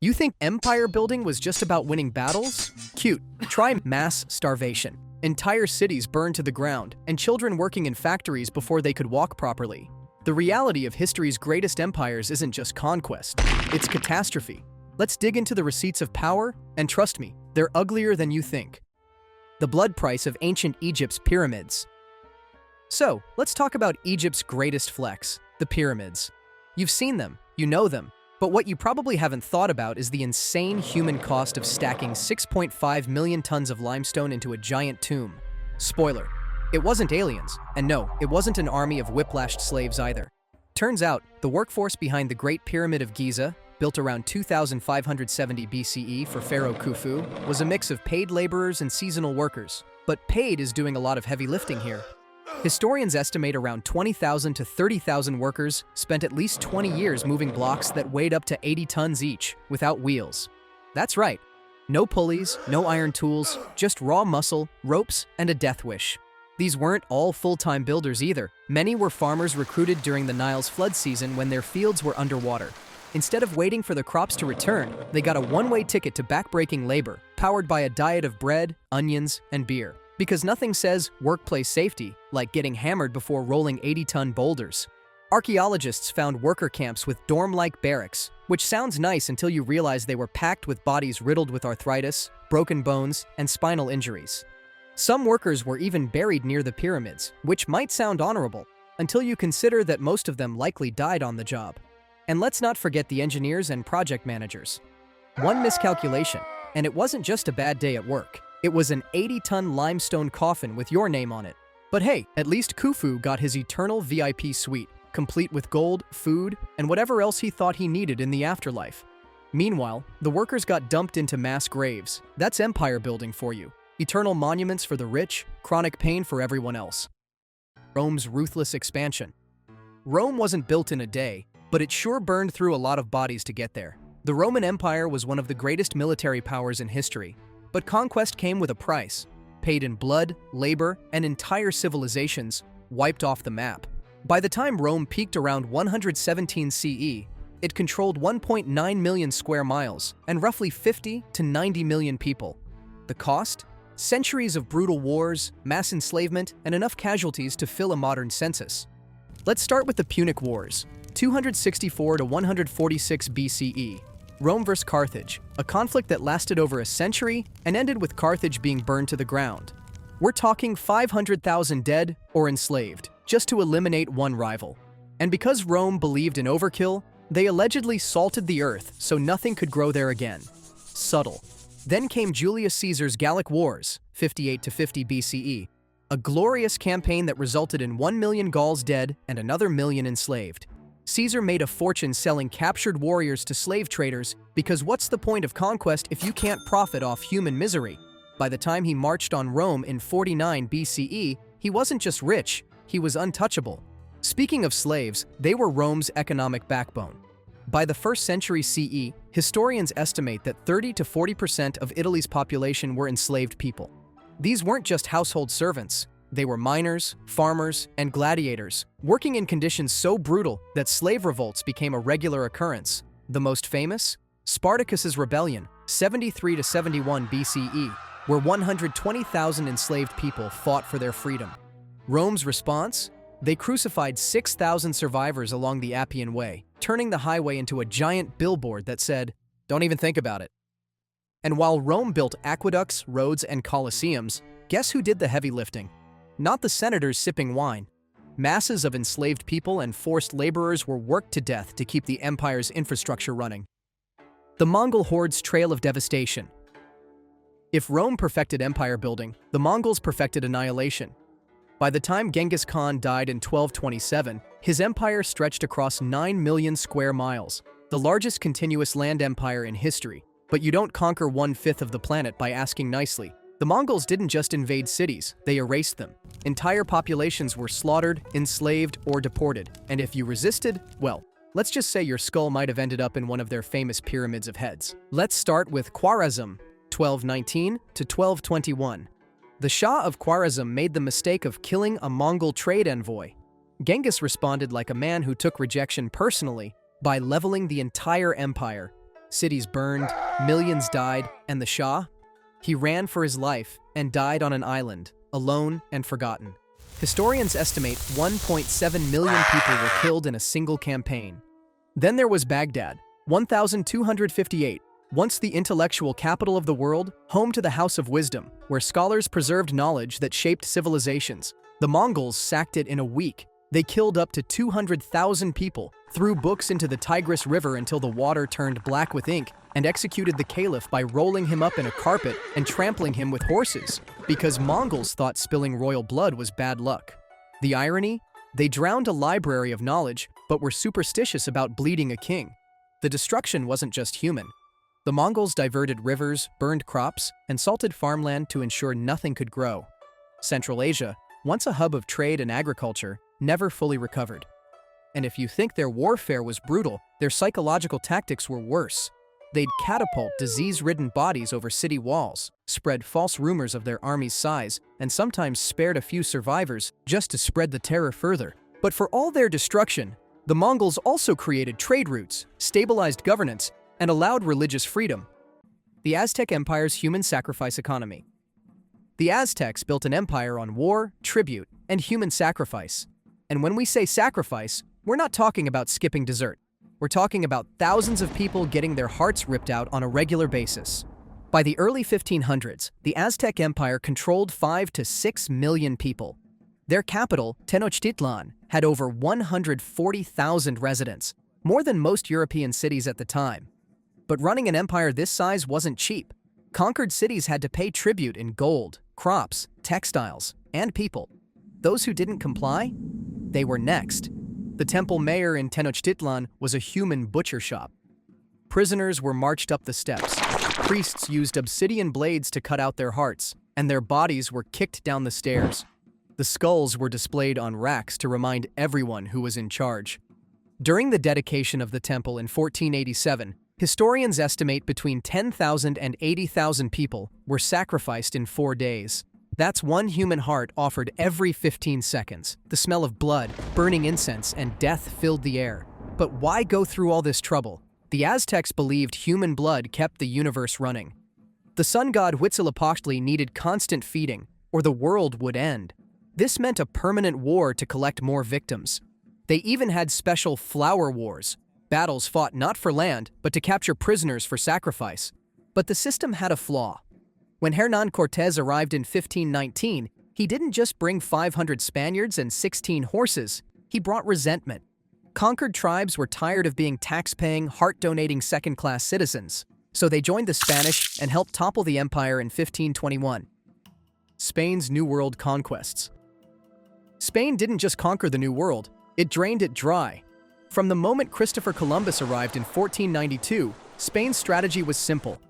You think empire building was just about winning battles? Cute. Try mass starvation. Entire cities burned to the ground, and children working in factories before they could walk properly. The reality of history's greatest empires isn't just conquest, it's catastrophe. Let's dig into the receipts of power, and trust me, they're uglier than you think. The blood price of ancient Egypt's pyramids. So, let's talk about Egypt's greatest flex, the pyramids. You've seen them, you know them, but what you probably haven't thought about is the insane human cost of stacking 6.5 million tons of limestone into a giant tomb. Spoiler, it wasn't aliens, and no, it wasn't an army of whiplashed slaves either. Turns out, the workforce behind the Great Pyramid of Giza, built around 2570 BCE for Pharaoh Khufu, was a mix of paid laborers and seasonal workers. But paid is doing a lot of heavy lifting here. Historians estimate around 20,000 to 30,000 workers spent at least 20 years moving blocks that weighed up to 80 tons each, without wheels. That's right. No pulleys, no iron tools, just raw muscle, ropes, and a death wish. These weren't all full-time builders either. Many were farmers recruited during the Nile's flood season when their fields were underwater. Instead of waiting for the crops to return, they got a one-way ticket to backbreaking labor, powered by a diet of bread, onions, and beer. Because nothing says workplace safety like getting hammered before rolling 80-ton boulders. Archaeologists found worker camps with dorm-like barracks, which sounds nice until you realize they were packed with bodies riddled with arthritis, broken bones, and spinal injuries. Some workers were even buried near the pyramids, which might sound honorable, until you consider that most of them likely died on the job. And let's not forget the engineers and project managers. One miscalculation, and it wasn't just a bad day at work. It was an 80-ton limestone coffin with your name on it. But hey, at least Khufu got his eternal VIP suite, complete with gold, food, and whatever else he thought he needed in the afterlife. Meanwhile, the workers got dumped into mass graves. That's empire building for you. Eternal monuments for the rich, chronic pain for everyone else. Rome's ruthless expansion. Rome wasn't built in a day, but it sure burned through a lot of bodies to get there. The Roman Empire was one of the greatest military powers in history, but conquest came with a price, paid in blood, labor, and entire civilizations wiped off the map. By the time Rome peaked around 117 CE, it controlled 1.9 million square miles and roughly 50 to 90 million people. The cost? Centuries of brutal wars, mass enslavement, and enough casualties to fill a modern census. Let's start with the Punic Wars, 264 to 146 BCE. Rome vs. Carthage, a conflict that lasted over a century and ended with Carthage being burned to the ground. We're talking 500,000 dead or enslaved, just to eliminate one rival. And because Rome believed in overkill, they allegedly salted the earth so nothing could grow there again. Subtle. Then came Julius Caesar's Gallic Wars, 58 to 50 BCE, a glorious campaign that resulted in 1 million Gauls dead and another million enslaved. Caesar made a fortune selling captured warriors to slave traders because what's the point of conquest if you can't profit off human misery? By the time he marched on Rome in 49 BCE, he wasn't just rich, he was untouchable. Speaking of slaves, they were Rome's economic backbone. By the 1st century CE, historians estimate that 30 to 40% of Italy's population were enslaved people. These weren't just household servants. They were miners, farmers, and gladiators, working in conditions so brutal that slave revolts became a regular occurrence. The most famous? Spartacus's rebellion, 73 to 71 BCE, where 120,000 enslaved people fought for their freedom. Rome's response? They crucified 6,000 survivors along the Appian Way, turning the highway into a giant billboard that said, "Don't even think about it." And while Rome built aqueducts, roads, and colosseums, guess who did the heavy lifting? Not the senators sipping wine. Masses of enslaved people and forced laborers were worked to death to keep the empire's infrastructure running. The Mongol horde's trail of devastation. If Rome perfected empire building, the Mongols perfected annihilation. By the time Genghis Khan died in 1227, his empire stretched across 9 million square miles, the largest continuous land empire in history. But you don't conquer 1/5 of the planet by asking nicely. The Mongols didn't just invade cities, they erased them. Entire populations were slaughtered, enslaved, or deported. And if you resisted, well, let's just say your skull might have ended up in one of their famous pyramids of heads. Let's start with Khwarezm, 1219 to 1221. The Shah of Khwarezm made the mistake of killing a Mongol trade envoy. Genghis responded like a man who took rejection personally by leveling the entire empire. Cities burned, millions died, and the Shah? He ran for his life and died on an island, alone and forgotten. Historians estimate 1.7 million people were killed in a single campaign. Then there was Baghdad, 1258, once the intellectual capital of the world, home to the House of Wisdom, where scholars preserved knowledge that shaped civilizations. The Mongols sacked it in a week. They killed up to 200,000 people, threw books into the Tigris River until the water turned black with ink, and executed the caliph by rolling him up in a carpet and trampling him with horses, because Mongols thought spilling royal blood was bad luck. The irony? They drowned a library of knowledge, but were superstitious about bleeding a king. The destruction wasn't just human. The Mongols diverted rivers, burned crops, and salted farmland to ensure nothing could grow. Central Asia, once a hub of trade and agriculture, never fully recovered. And if you think their warfare was brutal, their psychological tactics were worse. They'd catapult disease-ridden bodies over city walls, spread false rumors of their army's size, and sometimes spared a few survivors just to spread the terror further. But for all their destruction, the Mongols also created trade routes, stabilized governance, and allowed religious freedom. The Aztec Empire's human sacrifice economy. The Aztecs built an empire on war, tribute, and human sacrifice. And when we say sacrifice, we're not talking about skipping dessert. We're talking about thousands of people getting their hearts ripped out on a regular basis. By the early 1500s, the Aztec Empire controlled 5 to 6 million people. Their capital, Tenochtitlan, had over 140,000 residents, more than most European cities at the time. But running an empire this size wasn't cheap. Conquered cities had to pay tribute in gold, crops, textiles, and people. Those who didn't comply? They were next. The temple mayor in Tenochtitlan was a human butcher shop. Prisoners were marched up the steps. Priests used obsidian blades to cut out their hearts, and their bodies were kicked down the stairs. The skulls were displayed on racks to remind everyone who was in charge. During the dedication of the temple in 1487, historians estimate between 10,000 and 80,000 people were sacrificed in 4 days. That's one human heart offered every 15 seconds. The smell of blood, burning incense, and death filled the air. But why go through all this trouble? The Aztecs believed human blood kept the universe running. The sun god Huitzilopochtli needed constant feeding, or the world would end. This meant a permanent war to collect more victims. They even had special flower wars, battles fought not for land, but to capture prisoners for sacrifice. But the system had a flaw. When Hernán Cortés arrived in 1519, he didn't just bring 500 Spaniards and 16 horses, he brought resentment. Conquered tribes were tired of being tax-paying, heart-donating second-class citizens, so they joined the Spanish and helped topple the empire in 1521. Spain's New World conquests. Spain didn't just conquer the New World, it drained it dry. From the moment Christopher Columbus arrived in 1492, Spain's strategy was simple.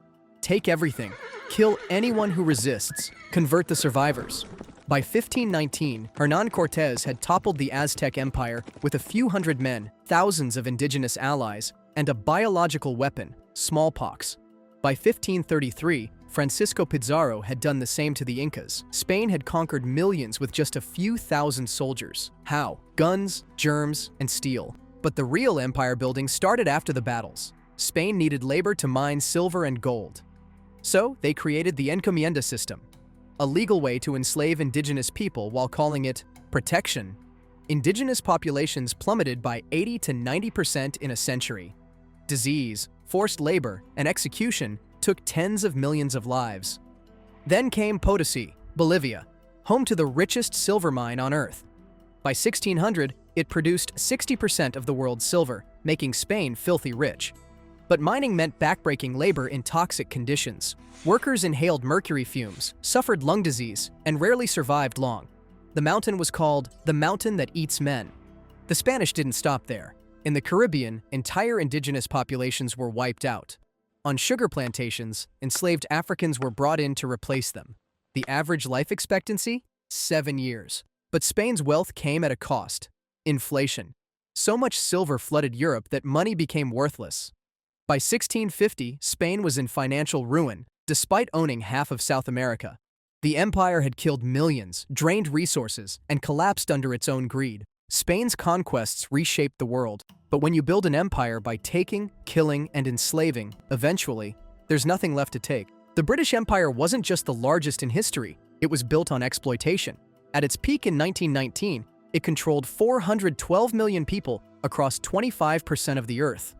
Take everything, kill anyone who resists, convert the survivors. By 1519, Hernán Cortés had toppled the Aztec Empire with a few hundred men, thousands of indigenous allies, and a biological weapon, smallpox. By 1533, Francisco Pizarro had done the same to the Incas. Spain had conquered millions with just a few thousand soldiers. How? Guns, germs, and steel. But the real empire building started after the battles. Spain needed labor to mine silver and gold. So they created the encomienda system, a legal way to enslave indigenous people while calling it protection. Indigenous populations plummeted by 80 to 90% in a century. Disease, forced labor, and execution took tens of millions of lives. Then came Potosi, Bolivia, home to the richest silver mine on Earth. By 1600, it produced 60% of the world's silver, making Spain filthy rich. But mining meant backbreaking labor in toxic conditions. Workers inhaled mercury fumes, suffered lung disease, and rarely survived long. The mountain was called the mountain that eats men. The Spanish didn't stop there. In the Caribbean, entire indigenous populations were wiped out. On sugar plantations, enslaved Africans were brought in to replace them. The average life expectancy? 7 years. But Spain's wealth came at a cost: inflation. So much silver flooded Europe that money became worthless. By 1650, Spain was in financial ruin, despite owning half of South America. The empire had killed millions, drained resources, and collapsed under its own greed. Spain's conquests reshaped the world, but when you build an empire by taking, killing, and enslaving, eventually, there's nothing left to take. The British Empire wasn't just the largest in history, it was built on exploitation. At its peak in 1919, it controlled 412 million people across 25% of the earth.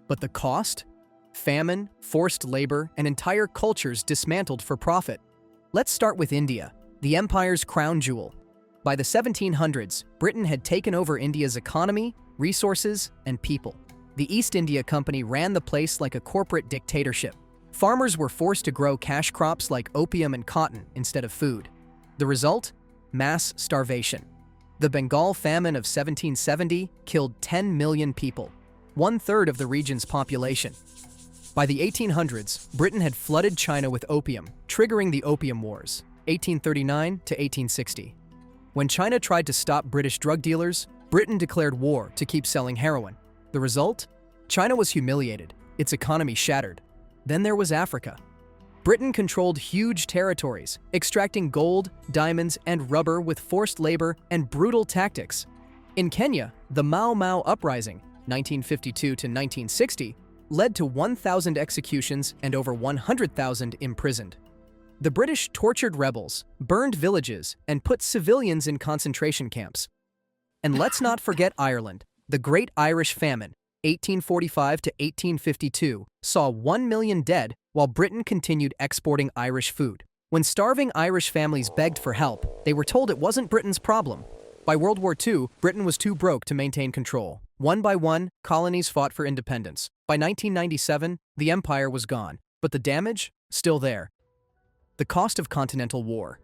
But the cost? Famine, forced labor, and entire cultures dismantled for profit. Let's start with India, the empire's crown jewel. By the 1700s, Britain had taken over India's economy, resources, and people. The East India Company ran the place like a corporate dictatorship. Farmers were forced to grow cash crops like opium and cotton instead of food. The result? Mass starvation. The Bengal famine of 1770 killed 10 million people, 1/3 of the region's population. By the 1800s, Britain had flooded China with opium, triggering the Opium Wars, 1839 to 1860. When China tried to stop British drug dealers, Britain declared war to keep selling heroin. The result? China was humiliated, its economy shattered. Then there was Africa. Britain controlled huge territories, extracting gold, diamonds, and rubber with forced labor and brutal tactics. In Kenya, the Mau Mau Uprising, 1952 to 1960, led to 1,000 executions and over 100,000 imprisoned. The British tortured rebels, burned villages, and put civilians in concentration camps. And let's not forget Ireland. The Great Irish Famine, 1845 to 1852, saw 1 million dead while Britain continued exporting Irish food. When starving Irish families begged for help, they were told it wasn't Britain's problem. By World War II, Britain was too broke to maintain control. One by one, colonies fought for independence. By 1997, the empire was gone, but the damage? Still there. The cost of continental war.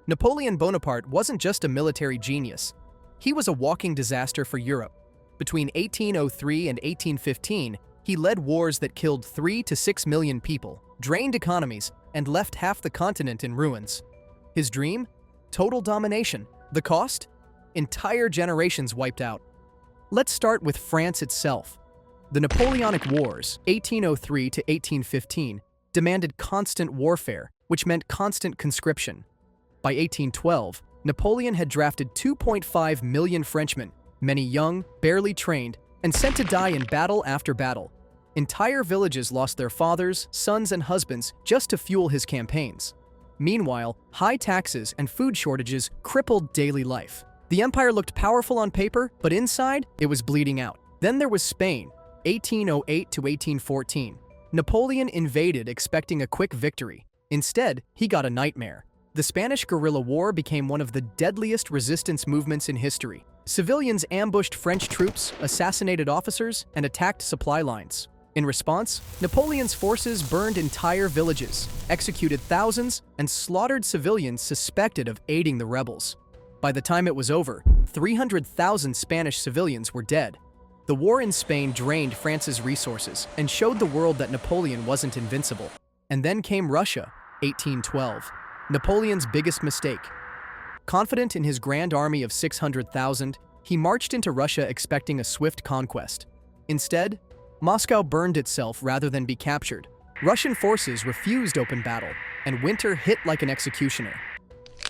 Napoleon Bonaparte wasn't just a military genius. He was a walking disaster for Europe. Between 1803 and 1815, he led wars that killed 3 to 6 million people, drained economies, and left half the continent in ruins. His dream? Total domination. The cost? Entire generations wiped out. Let's start with France itself. The Napoleonic Wars, 1803 to 1815, demanded constant warfare, which meant constant conscription. By 1812, Napoleon had drafted 2.5 million Frenchmen, many young, barely trained, and sent to die in battle after battle. Entire villages lost their fathers, sons, and husbands just to fuel his campaigns. Meanwhile, high taxes and food shortages crippled daily life. The empire looked powerful on paper, but inside, it was bleeding out. Then there was Spain, 1808 to 1814. Napoleon invaded expecting a quick victory. Instead, he got a nightmare. The Spanish guerrilla war became one of the deadliest resistance movements in history. Civilians ambushed French troops, assassinated officers, and attacked supply lines. In response, Napoleon's forces burned entire villages, executed thousands, and slaughtered civilians suspected of aiding the rebels. By the time it was over, 300,000 Spanish civilians were dead. The war in Spain drained France's resources and showed the world that Napoleon wasn't invincible. And then came Russia, 1812, Napoleon's biggest mistake. Confident in his grand army of 600,000, he marched into Russia expecting a swift conquest. Instead, Moscow burned itself rather than be captured. Russian forces refused open battle, and winter hit like an executioner.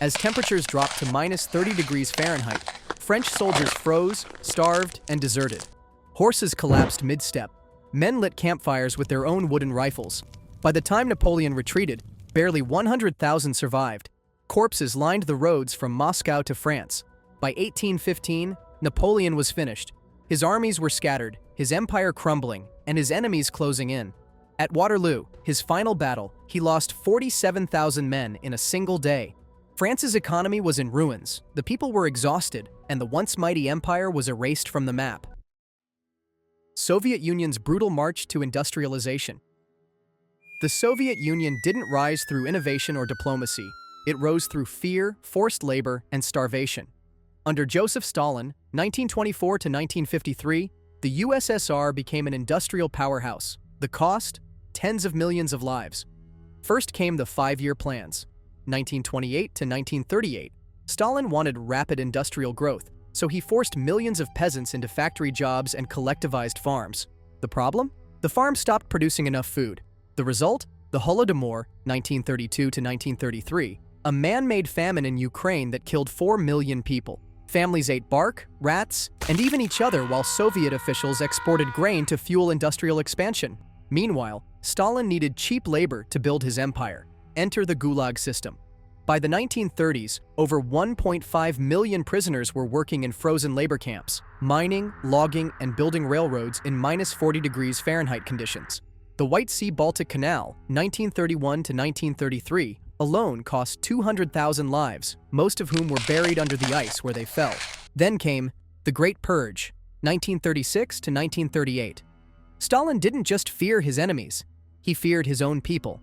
As temperatures dropped to -30 degrees Fahrenheit, French soldiers froze, starved, and deserted. Horses collapsed mid-step. Men lit campfires with their own wooden rifles. By the time Napoleon retreated, barely 100,000 survived. Corpses lined the roads from Moscow to France. By 1815, Napoleon was finished. His armies were scattered, his empire crumbling, and his enemies closing in. At Waterloo, his final battle, he lost 47,000 men in a single day. France's economy was in ruins, the people were exhausted, and the once mighty empire was erased from the map. Soviet Union's brutal march to industrialization. The Soviet Union didn't rise through innovation or diplomacy. It rose through fear, forced labor, and starvation. Under Joseph Stalin, 1924 to 1953, the USSR became an industrial powerhouse. The cost? Tens of millions of lives. First came the 5-year plans. 1928 to 1938, Stalin wanted rapid industrial growth, so he forced millions of peasants into factory jobs and collectivized farms. The problem? The farms stopped producing enough food. The result? The Holodomor, 1932 to 1933, a man-made famine in Ukraine that killed 4 million people. Families ate bark, rats, and even each other while Soviet officials exported grain to fuel industrial expansion. Meanwhile, Stalin needed cheap labor to build his empire. Enter the Gulag system. By the 1930s, over 1.5 million prisoners were working in frozen labor camps, mining, logging, and building railroads in -40 degrees Fahrenheit conditions. The White Sea-Baltic Canal, 1931 to 1933, alone cost 200,000 lives, most of whom were buried under the ice where they fell. Then came the Great Purge, 1936 to 1938. Stalin didn't just fear his enemies, he feared his own people.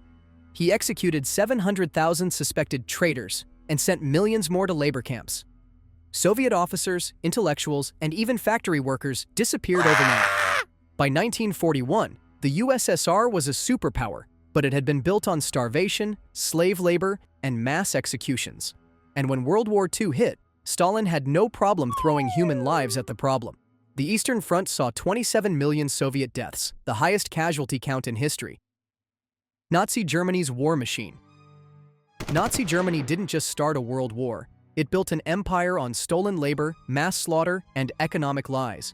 He executed 700,000 suspected traitors and sent millions more to labor camps. Soviet officers, intellectuals, and even factory workers disappeared overnight. By 1941, the USSR was a superpower, but it had been built on starvation, slave labor, and mass executions. And when World War II hit, Stalin had no problem throwing human lives at the problem. The Eastern Front saw 27 million Soviet deaths, the highest casualty count in history. Nazi Germany's war machine. Nazi Germany didn't just start a world war, it built an empire on stolen labor, mass slaughter, and economic lies.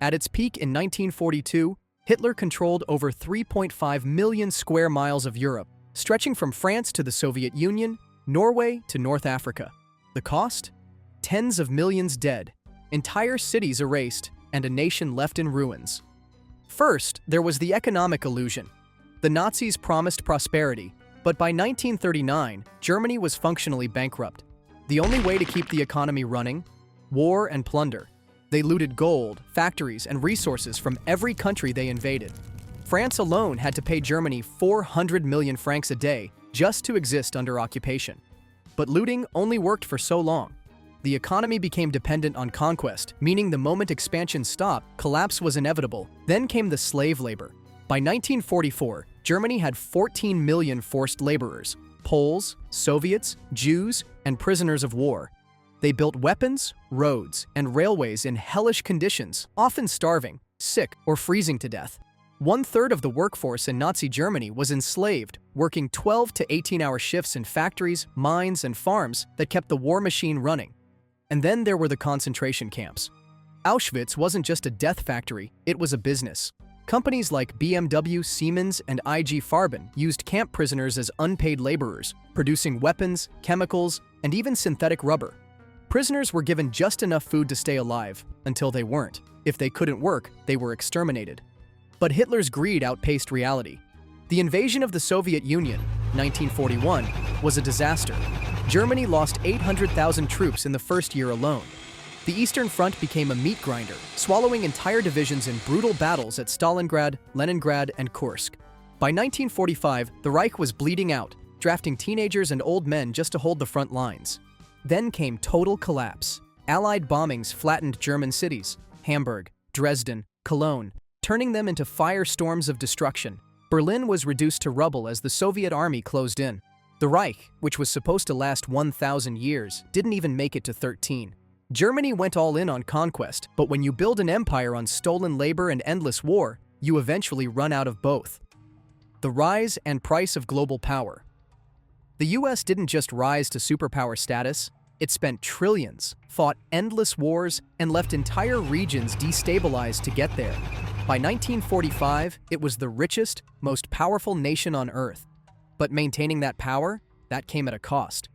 At its peak in 1942, Hitler controlled over 3.5 million square miles of Europe, stretching from France to the Soviet Union, Norway to North Africa. The cost? Tens of millions dead, entire cities erased, and a nation left in ruins. First, there was the economic illusion. The Nazis promised prosperity, but by 1939, Germany was functionally bankrupt. The only way to keep the economy running? War and plunder. They looted gold, factories, and resources from every country they invaded. France alone had to pay Germany 400 million francs a day just to exist under occupation. But looting only worked for so long. The economy became dependent on conquest, meaning the moment expansion stopped, collapse was inevitable. Then came the slave labor. By 1944, Germany had 14 million forced laborers, Poles, Soviets, Jews, and prisoners of war. They built weapons, roads, and railways in hellish conditions, often starving, sick, or freezing to death. 1/3 of the workforce in Nazi Germany was enslaved, working 12 to 18-hour shifts in factories, mines, and farms that kept the war machine running. And then there were the concentration camps. Auschwitz wasn't just a death factory, it was a business. Companies like BMW, Siemens, and IG Farben used camp prisoners as unpaid laborers, producing weapons, chemicals, and even synthetic rubber. Prisoners were given just enough food to stay alive, until they weren't. If they couldn't work, they were exterminated. But Hitler's greed outpaced reality. The invasion of the Soviet Union, 1941, was a disaster. Germany lost 800,000 troops in the first year alone. The Eastern Front became a meat grinder, swallowing entire divisions in brutal battles at Stalingrad, Leningrad, and Kursk. By 1945, the Reich was bleeding out, drafting teenagers and old men just to hold the front lines. Then came total collapse. Allied bombings flattened German cities, Hamburg, Dresden, Cologne, turning them into firestorms of destruction. Berlin was reduced to rubble as the Soviet army closed in. The Reich, which was supposed to last 1,000 years, didn't even make it to 13. Germany went all in on conquest, but when you build an empire on stolen labor and endless war, you eventually run out of both. The rise and price of global power. The US didn't just rise to superpower status, it spent trillions, fought endless wars, and left entire regions destabilized to get there. By 1945, it was the richest, most powerful nation on Earth. But maintaining that power, that came at a cost.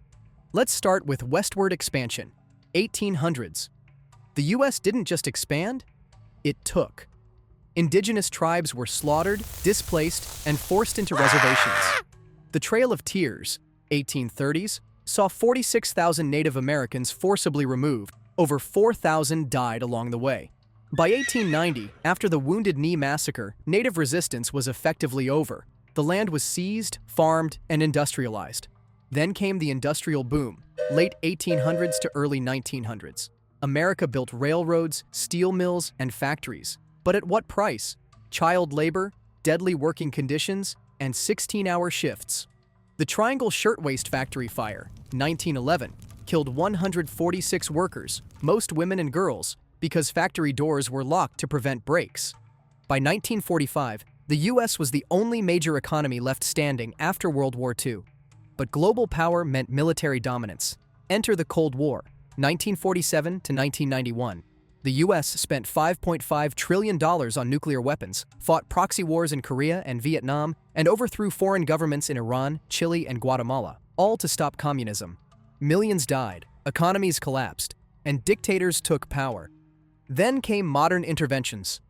Let's start with westward expansion. 1800s. The US didn't just expand, it took. Indigenous tribes were slaughtered, displaced, and forced into reservations. The Trail of Tears, 1830s, saw 46,000 Native Americans forcibly removed. Over 4,000 died along the way. By 1890, after the Wounded Knee Massacre, Native resistance was effectively over. The land was seized, farmed, and industrialized. Then came the industrial boom, late 1800s to early 1900s. America built railroads, steel mills, and factories. But at what price? Child labor, deadly working conditions, and 16-hour shifts. The Triangle Shirtwaist Factory fire, 1911, killed 146 workers, most women and girls, because factory doors were locked to prevent breaks. By 1945, the US was the only major economy left standing after World War II. But global power meant military dominance. Enter the Cold War. 1947 to 1991. The US spent $5.5 trillion on nuclear weapons, fought proxy wars in Korea and Vietnam, and overthrew foreign governments in Iran, Chile, and Guatemala, all to stop communism. Millions died, economies collapsed, and dictators took power. Then came modern interventions.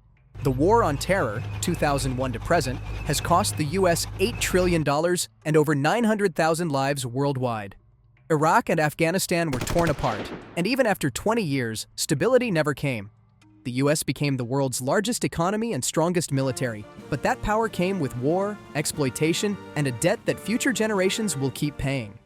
The War on Terror, 2001 to present, has cost the US $8 trillion and over 900,000 lives worldwide. Iraq and Afghanistan were torn apart, and even after 20 years, stability never came. The US became the world's largest economy and strongest military, but that power came with war, exploitation, and a debt that future generations will keep paying.